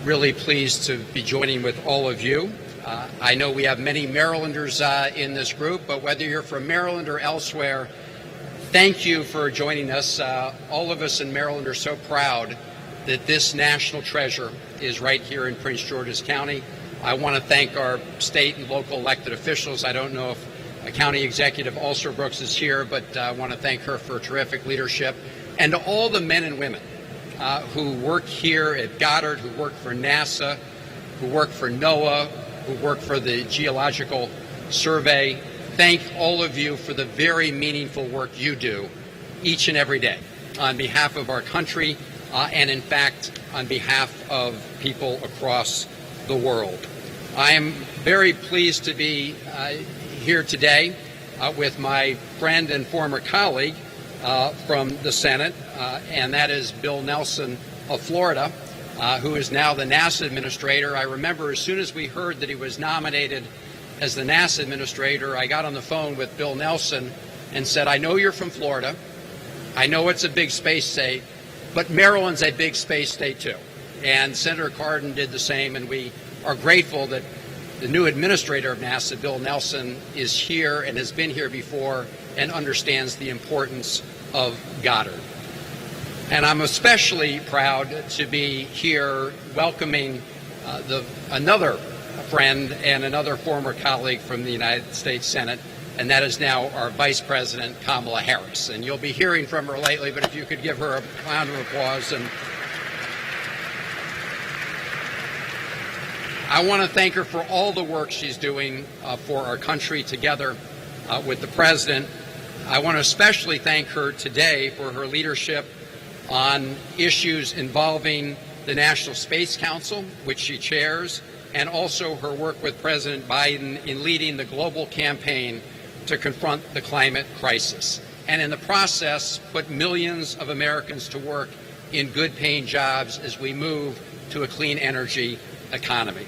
really pleased to be joining with all of you. I know we have many Marylanders in this group, but whether you're from Maryland or elsewhere, thank you for joining us. All of us in Maryland are so proud that this national treasure is right here in Prince George's County. I want to thank our state and local elected officials. I don't know if County Executive Ulster Brooks is here, but I want to thank her for terrific leadership. And to all the men and women who work here at Goddard, who work for NASA, who work for NOAA, who work for the Geological Survey, thank all of you for the very meaningful work you do each and every day on behalf of our country and, in fact, on behalf of people across the world. I am very pleased to be here today with my friend and former colleague from the Senate, and that is Bill Nelson of Florida, who is now the NASA administrator. I remember as soon as we heard that he was nominated as the NASA administrator, I got on the phone with Bill Nelson and said, I know you're from Florida. I know it's a big space state, but Maryland's a big space state too. And Senator Cardin did the same, and we are grateful that the new administrator of NASA, Bill Nelson, is here and has been here before and understands the importance of Goddard. And I'm especially proud to be here welcoming another friend and another former colleague from the United States Senate, and that is now our Vice President, Kamala Harris. And you'll be hearing from her lately, but if you could give her a round of applause. And I want to thank her for all the work she's doing for our country together with the President. I want to especially thank her today for her leadership on issues involving the National Space Council, which she chairs, and also her work with President Biden in leading the global campaign to confront the climate crisis, and in the process put millions of Americans to work in good-paying jobs as we move to a clean energy economy.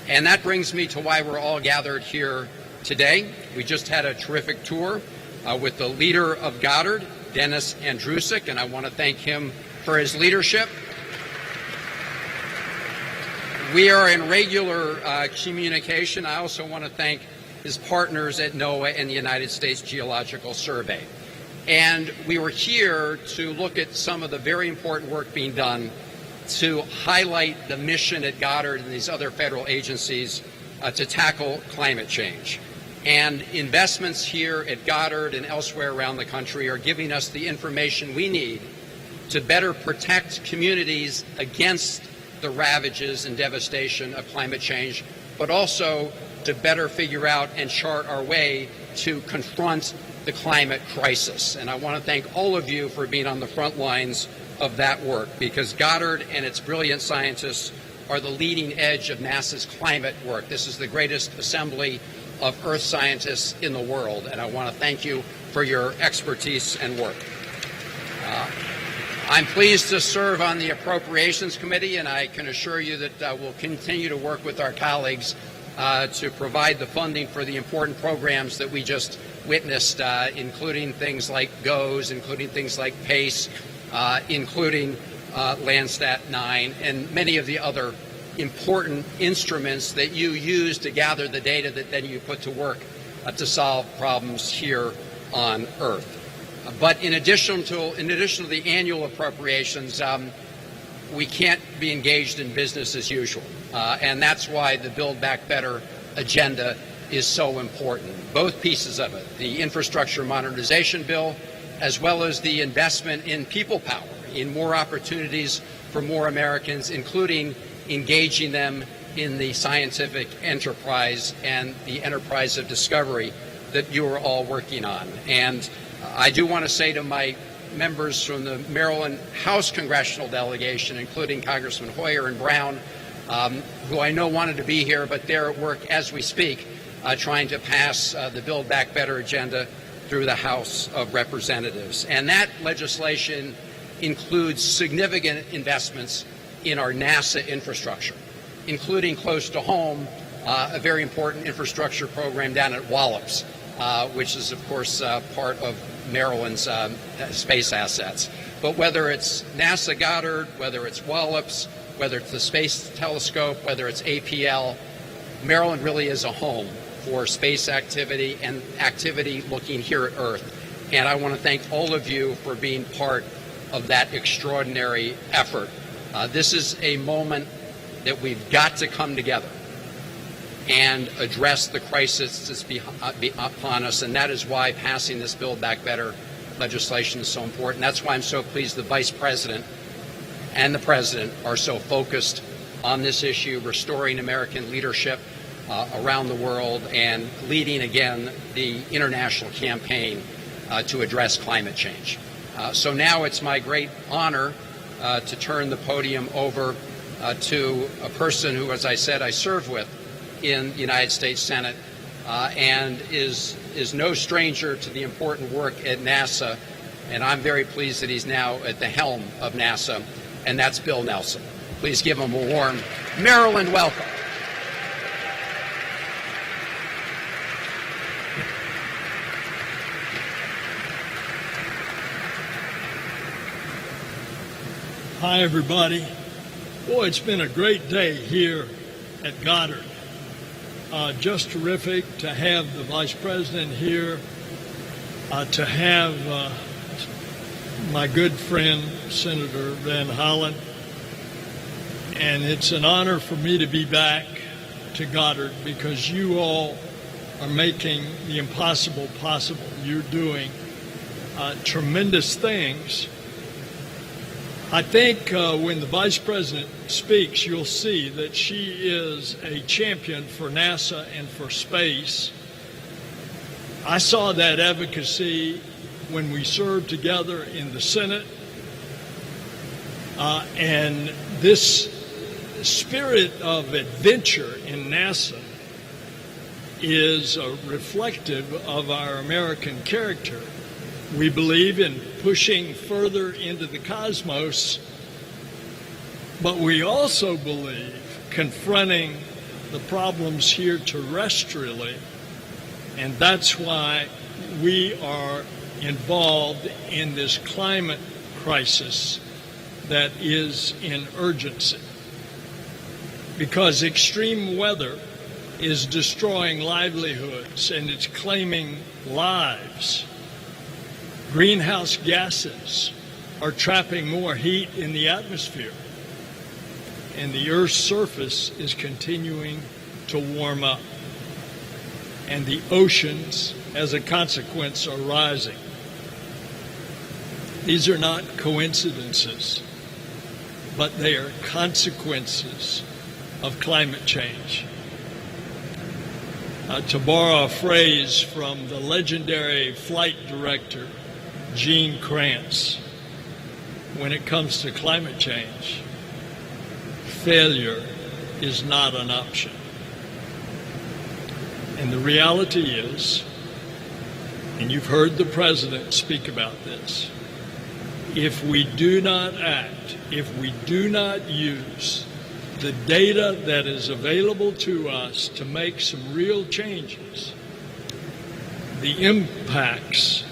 And that brings me to why we're all gathered here today. We just had a terrific tour with the leader of Goddard, Dennis Andrusik, and I want to thank him for his leadership. We are in regular communication. I also want to thank his partners at NOAA and the United States Geological Survey. And we were here to look at some of the very important work being done to highlight the mission at Goddard and these other federal agencies to tackle climate change. And investments here at Goddard and elsewhere around the country are giving us the information we need to better protect communities against the ravages and devastation of climate change, but also to better figure out and chart our way to confront the climate crisis. And I want to thank all of you for being on the front lines of that work, because Goddard and its brilliant scientists are the leading edge of NASA's climate work. This is the greatest assembly of Earth scientists in the world, and I want to thank you for your expertise and work. I'm pleased to serve on the Appropriations Committee, and I can assure you that we'll continue to work with our colleagues to provide the funding for the important programs that we just witnessed, including things like GOES, including things like PACE, including Landsat 9, and many of the other important instruments that you use to gather the data that then you put to work to solve problems here on Earth. But in addition to the annual appropriations, we can't be engaged in business as usual. And that's why the Build Back Better agenda is so important. Both pieces of it, the infrastructure modernization bill, as well as the investment in people power, in more opportunities for more Americans, including engaging them in the scientific enterprise and the enterprise of discovery that you are all working on. And I do want to say to my members from the Maryland House Congressional Delegation, including Congressman Hoyer and Brown, who I know wanted to be here, but they're at work as we speak, trying to pass the Build Back Better agenda through the House of Representatives. And that legislation includes significant investments in our NASA infrastructure, including close to home, a very important infrastructure program down at Wallops, which is, of course, part of Maryland's space assets. But whether it's NASA Goddard, whether it's Wallops, whether it's the Space Telescope, whether it's APL, Maryland really is a home for space activity and activity looking here at Earth. And I want to thank all of you for being part of that extraordinary effort. This is a moment that we've got to come together and address the crisis that's upon us, and that is why passing this Build Back Better legislation is so important. That's why I'm so pleased the Vice President and the President are so focused on this issue, restoring American leadership around the world and leading again the international campaign to address climate change. So now it's my great honor to turn the podium over to a person who, as I said, I serve with in the United States Senate and is no stranger to the important work at NASA. And I'm very pleased that he's now at the helm of NASA, and that's Bill Nelson. Please give him a warm Maryland welcome. Hi, everybody. Boy, it's been a great day here at Goddard. Just terrific to have the Vice President here, to have my good friend, Senator Van Hollen. And it's an honor for me to be back to Goddard because you all are making the impossible possible. You're doing tremendous things. I think when the Vice President speaks, you'll see that she is a champion for NASA and for space. I saw that advocacy when we served together in the Senate. And this spirit of adventure in NASA is reflective of our American character. We believe in pushing further into the cosmos, but we also believe confronting the problems here terrestrially, and that's why we are involved in this climate crisis that is in urgency. Because extreme weather is destroying livelihoods and it's claiming lives. Greenhouse gases are trapping more heat in the atmosphere, and the Earth's surface is continuing to warm up, and the oceans, as a consequence, are rising. These are not coincidences, but they are consequences of climate change. To borrow a phrase from the legendary flight director, Gene Kranz, when it comes to climate change, failure is not an option. And the reality is, and you've heard the President speak about this, if we do not act, if we do not use the data that is available to us to make some real changes, the impacts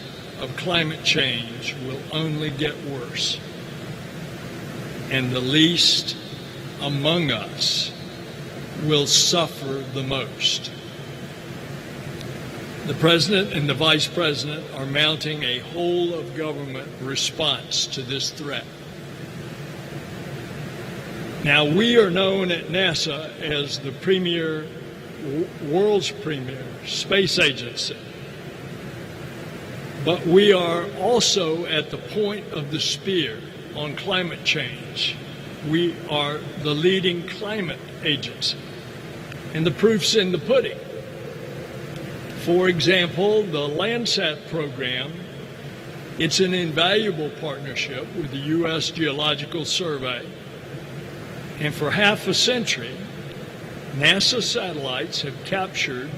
of climate change will only get worse. And the least among us will suffer the most. The President and the Vice President are mounting a whole-of-government response to this threat. Now, we are known at NASA as the world's premier space agency. But we are also at the point of the spear on climate change. We are the leading climate agency, and the proof's in the pudding. For example, the Landsat program, it's an invaluable partnership with the U.S. Geological Survey, and for half a century, NASA satellites have captured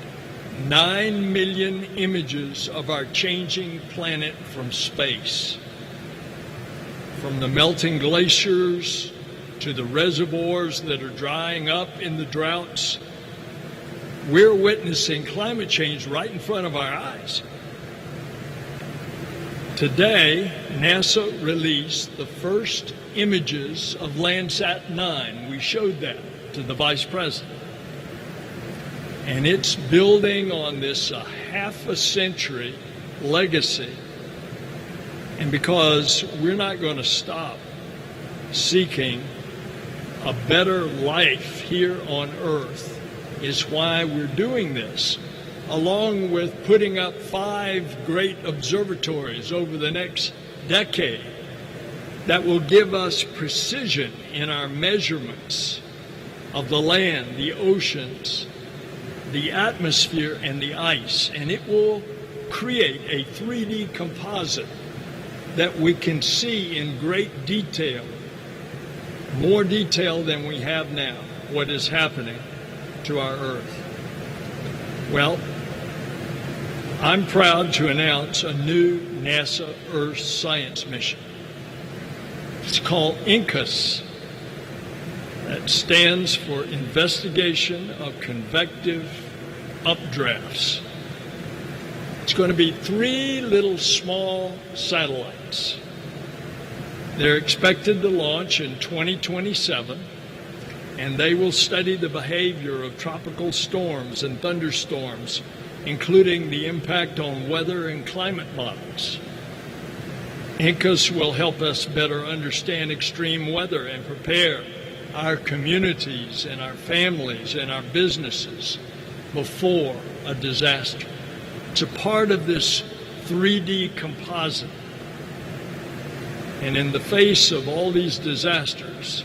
9 million images of our changing planet from space. From the melting glaciers to the reservoirs that are drying up in the droughts, we're witnessing climate change right in front of our eyes. Today, NASA released the first images of Landsat 9. We showed that to the Vice President. And it's building on this half a century legacy. And because we're not going to stop seeking a better life here on Earth, is why we're doing this, along with putting up 5 great observatories over the next decade that will give us precision in our measurements of the land, the oceans, the atmosphere, and the ice. And it will create a 3D composite that we can see in great detail, more detail than we have now, what is happening to our Earth. Well, I'm proud to announce a new NASA Earth science mission. It's called INCUS. That stands for Investigation of Convective Updrafts. It's going to be 3 little small satellites. They're expected to launch in 2027, and they will study the behavior of tropical storms and thunderstorms, including the impact on weather and climate models. INCUS will help us better understand extreme weather and prepare our communities and our families and our businesses before a disaster. It's a part of this 3D composite. And in the face of all these disasters,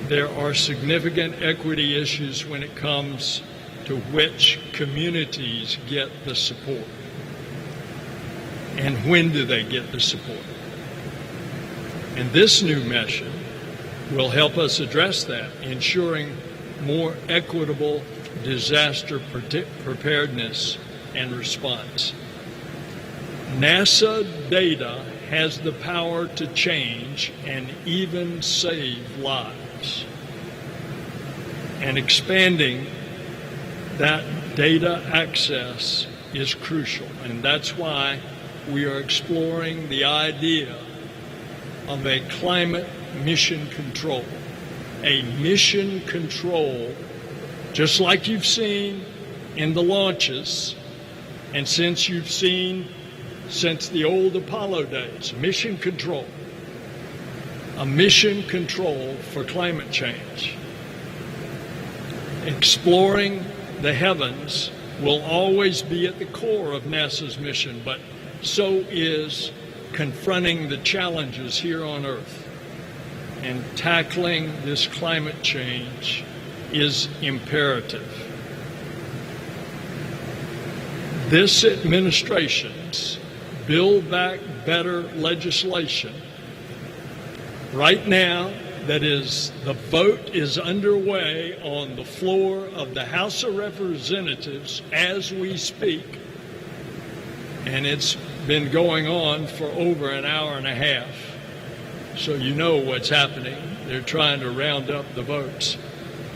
there are significant equity issues when it comes to which communities get the support. And when do they get the support? And this new mission will help us address that, ensuring more equitable disaster preparedness and response. NASA data has the power to change and even save lives. And expanding that data access is crucial, and that's why we are exploring the idea of a climate mission control. A mission control, just like you've seen in the launches, and since you've seen since the old Apollo days, mission control. A mission control for climate change. Exploring the heavens will always be at the core of NASA's mission, but so is confronting the challenges here on Earth. And tackling this climate change is imperative. This administration's Build Back Better legislation right now, that is, the vote is underway on the floor of the House of Representatives as we speak, and it's been going on for over an hour and a half. So you know what's happening. They're trying to round up the votes.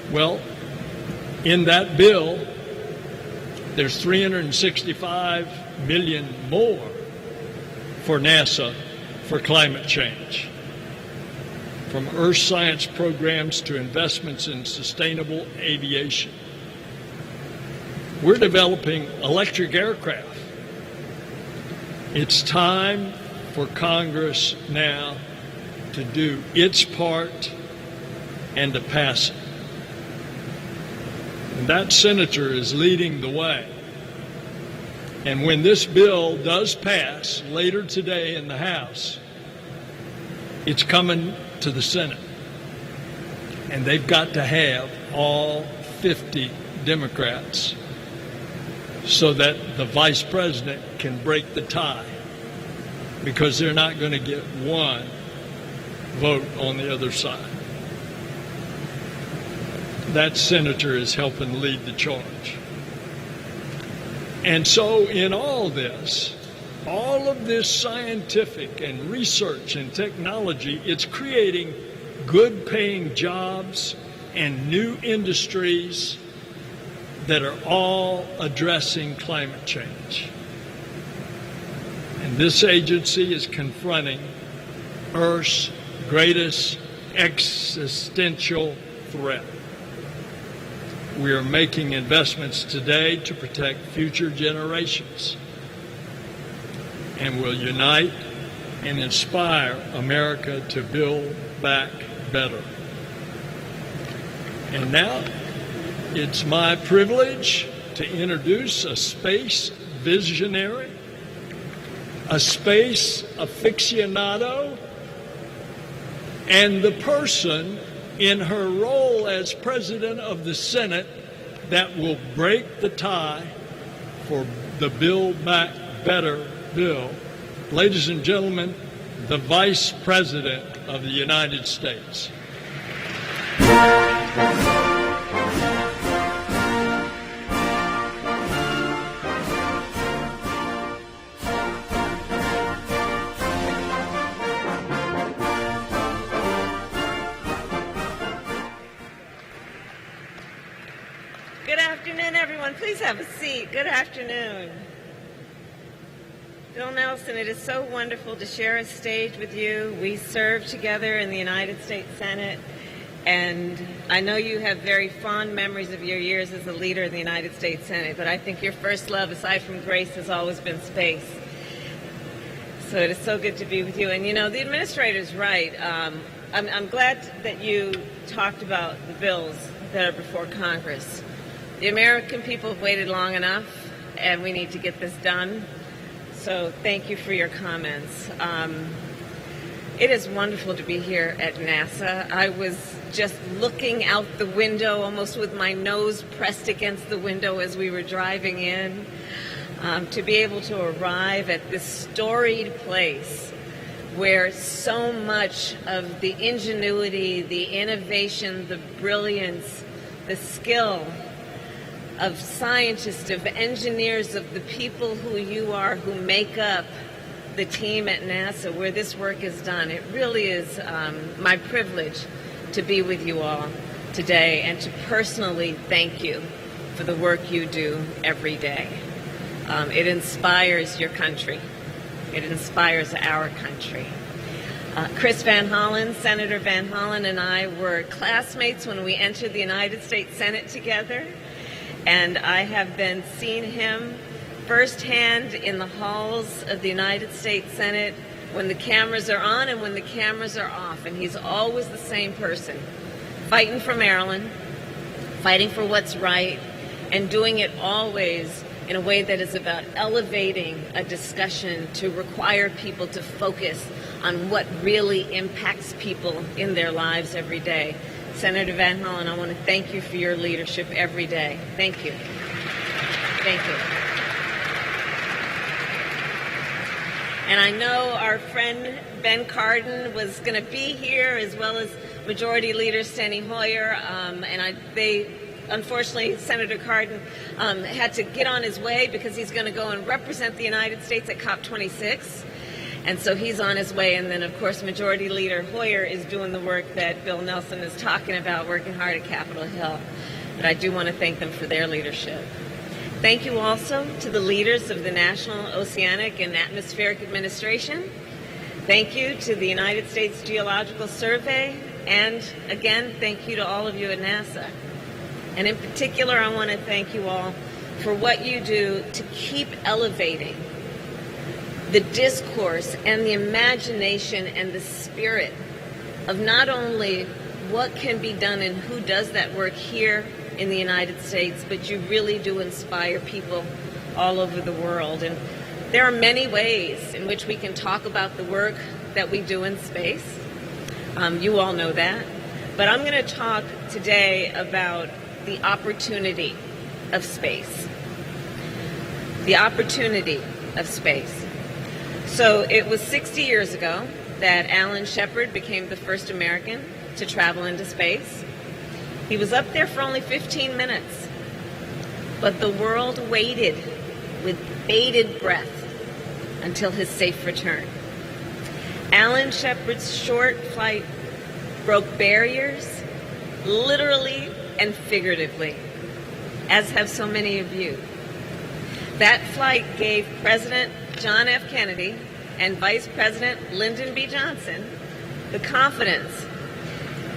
Well, in that bill, there's $365 million more for NASA for climate change. From earth science programs to investments in sustainable aviation. We're developing electric aircraft. It's time for Congress now to do its part and to pass it. And that senator is leading the way. And when this bill does pass later today in the House, it's coming to the Senate. And they've got to have all 50 Democrats so that the Vice President can break the tie, because they're not going to get one vote on the other side. That senator is helping lead the charge. And so in all of this scientific and research and technology, it's creating good paying jobs and new industries that are all addressing climate change. And this agency is confronting Earth's greatest existential threat. We are making investments today to protect future generations, and will unite and inspire America to build back better. And now it's my privilege to introduce a space visionary, a space aficionado, and the person in her role as President of the Senate that will break the tie for the Build Back Better bill. Ladies and gentlemen, the Vice President of the United States. Good afternoon, everyone. Please have a seat. Good afternoon. Bill Nelson, it is so wonderful to share a stage with you. We served together in the United States Senate, and I know you have very fond memories of your years as a leader in the United States Senate, but I think your first love, aside from grace, has always been space. So it is so good to be with you. And, you know, the administrator's right. I'm glad that you talked about the bills that are before Congress. The American people have waited long enough, and we need to get this done. So thank you for your comments. It is wonderful to be here at NASA. I was just looking out the window, almost with my nose pressed against the window as we were driving in, to be able to arrive at this storied place where so much of the ingenuity, the innovation, the brilliance, the skill of scientists, of engineers, of the people who you are, who make up the team at NASA, where this work is done. It really is my privilege to be with you all today and to personally thank you for the work you do every day. It inspires your country. It inspires our country. Chris Van Hollen, Senator Van Hollen, and I were classmates when we entered the United States Senate together. And I have been seeing him firsthand in the halls of the United States Senate when the cameras are on and when the cameras are off. And he's always the same person, fighting for Maryland, fighting for what's right, and doing it always in a way that is about elevating a discussion to require people to focus on what really impacts people in their lives every day. Senator Van Hollen, I want to thank you for your leadership every day. Thank you. Thank you. And I know our friend Ben Cardin was going to be here, as well as Majority Leader Steny Hoyer. Unfortunately, Senator Cardin had to get on his way because he's going to go and represent the United States at COP26. And so he's on his way. And then, of course, Majority Leader Hoyer is doing the work that Bill Nelson is talking about, working hard at Capitol Hill. But I do want to thank them for their leadership. Thank you also to the leaders of the National Oceanic and Atmospheric Administration. Thank you to the United States Geological Survey. And again, thank you to all of you at NASA. And in particular, I want to thank you all for what you do to keep elevating the discourse and the imagination and the spirit of not only what can be done and who does that work here in the United States, but you really do inspire people all over the world. And there are many ways in which we can talk about the work that we do in space. You all know that. But I'm going to talk today about the opportunity of space. The opportunity of space. So it was 60 years ago that Alan Shepard became the first American to travel into space. He was up there for only 15 minutes, but the world waited with bated breath until his safe return. Alan Shepard's short flight broke barriers, literally and figuratively, as have so many of you. That flight gave President John F. Kennedy and Vice President Lyndon B. Johnson the confidence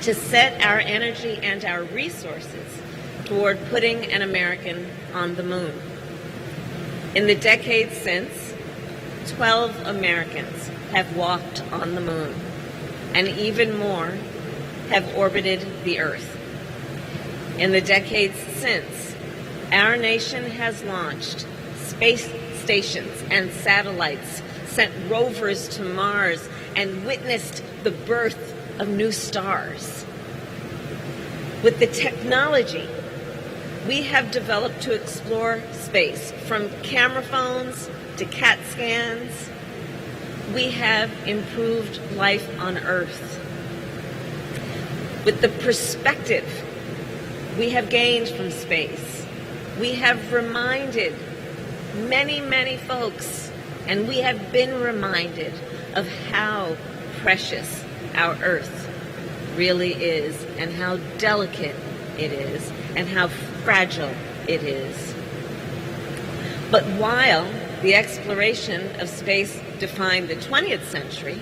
to set our energy and our resources toward putting an American on the moon. In the decades since, 12 Americans have walked on the moon, and even more have orbited the Earth. In the decades since, our nation has launched space stations and satellites, sent rovers to Mars, and witnessed the birth of new stars. With the technology we have developed to explore space, from camera phones to CAT scans, we have improved life on Earth. With the perspective we have gained from space, we have reminded many, many folks, and we have been reminded of how precious our Earth really is, and how delicate it is, and how fragile it is. But while the exploration of space defined the 20th century,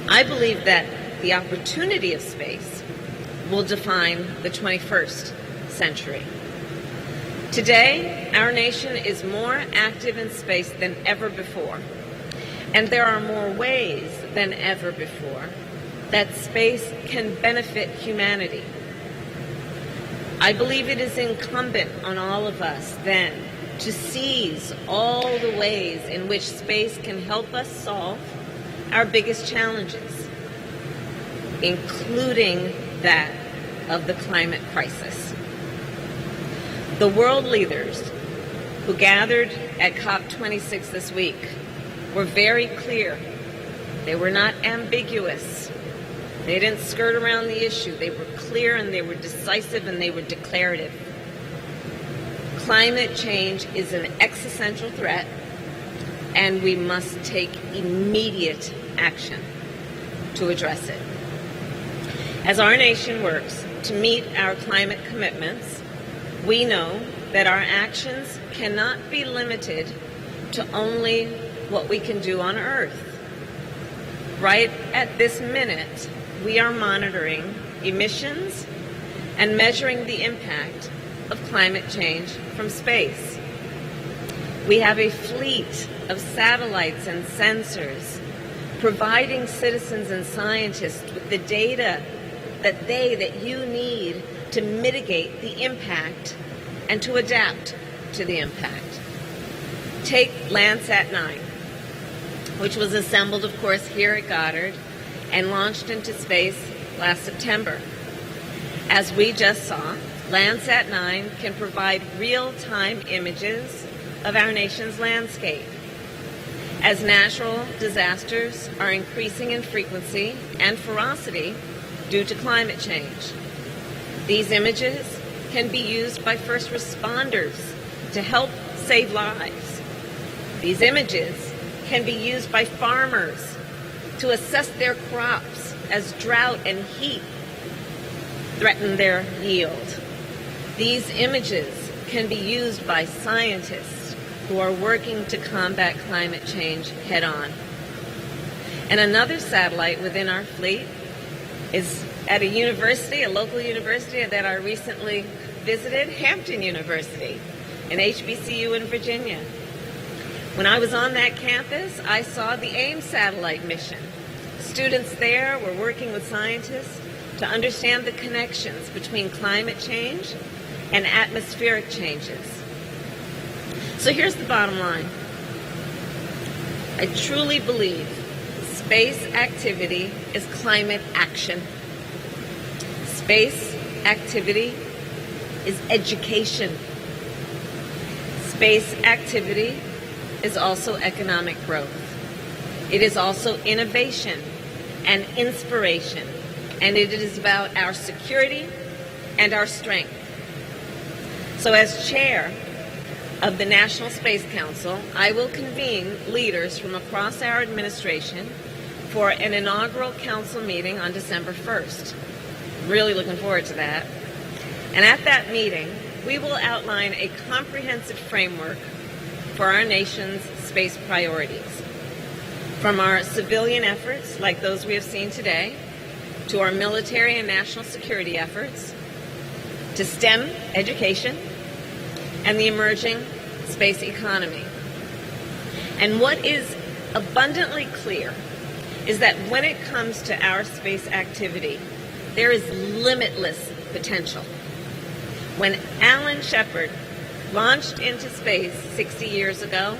I believe that the opportunity of space will define the 21st century. Today, our nation is more active in space than ever before, and there are more ways than ever before that space can benefit humanity. I believe it is incumbent on all of us then to seize all the ways in which space can help us solve our biggest challenges, including that of the climate crisis. The world leaders who gathered at COP26 this week were very clear. They were not ambiguous. They didn't skirt around the issue. They were clear, and they were decisive, and they were declarative. Climate change is an existential threat, and we must take immediate action to address it. As our nation works to meet our climate commitments, we know that our actions cannot be limited to only what we can do on Earth. Right at this minute, we are monitoring emissions and measuring the impact of climate change from space. We have a fleet of satellites and sensors providing citizens and scientists with the data that you need to mitigate the impact and to adapt to the impact. Take Landsat 9, which was assembled, of course, here at Goddard and launched into space last September. As we just saw, Landsat 9 can provide real-time images of our nation's landscape. As natural disasters are increasing in frequency and ferocity due to climate change, these images can be used by first responders to help save lives. These images can be used by farmers to assess their crops as drought and heat threaten their yield. These images can be used by scientists who are working to combat climate change head-on. And another satellite within our fleet is at a university, a local university that I recently visited, Hampton University, an HBCU in Virginia. When I was on that campus, I saw the AIM satellite mission. Students there were working with scientists to understand the connections between climate change and atmospheric changes. So here's the bottom line. I truly believe space activity is climate action. Space activity is education. Space activity is also economic growth. It is also innovation and inspiration, and it is about our security and our strength. So as chair of the National Space Council, I will convene leaders from across our administration for an inaugural council meeting on December 1st. Really looking forward to that. And at that meeting, we will outline a comprehensive framework for our nation's space priorities. From our civilian efforts, like those we have seen today, to our military and national security efforts, to STEM education, and the emerging space economy. And what is abundantly clear is that when it comes to our space activity, there is limitless potential. When Alan Shepard launched into space 60 years ago,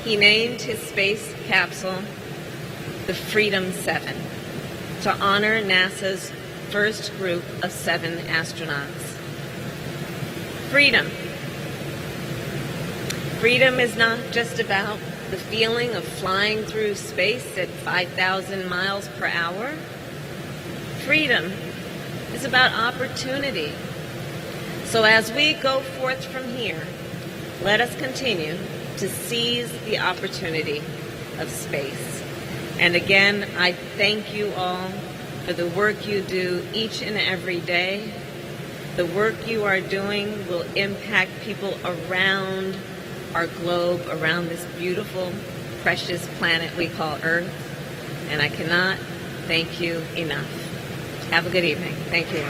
he named his space capsule the Freedom 7 to honor NASA's first group of 7 astronauts. Freedom. Freedom is not just about the feeling of flying through space at 5,000 miles per hour. Freedom is about opportunity. So as we go forth from here, let us continue to seize the opportunity of space. And again, I thank you all for the work you do each and every day. The work you are doing will impact people around our globe, around this beautiful, precious planet we call Earth. And I cannot thank you enough. Have a good evening. Thank you.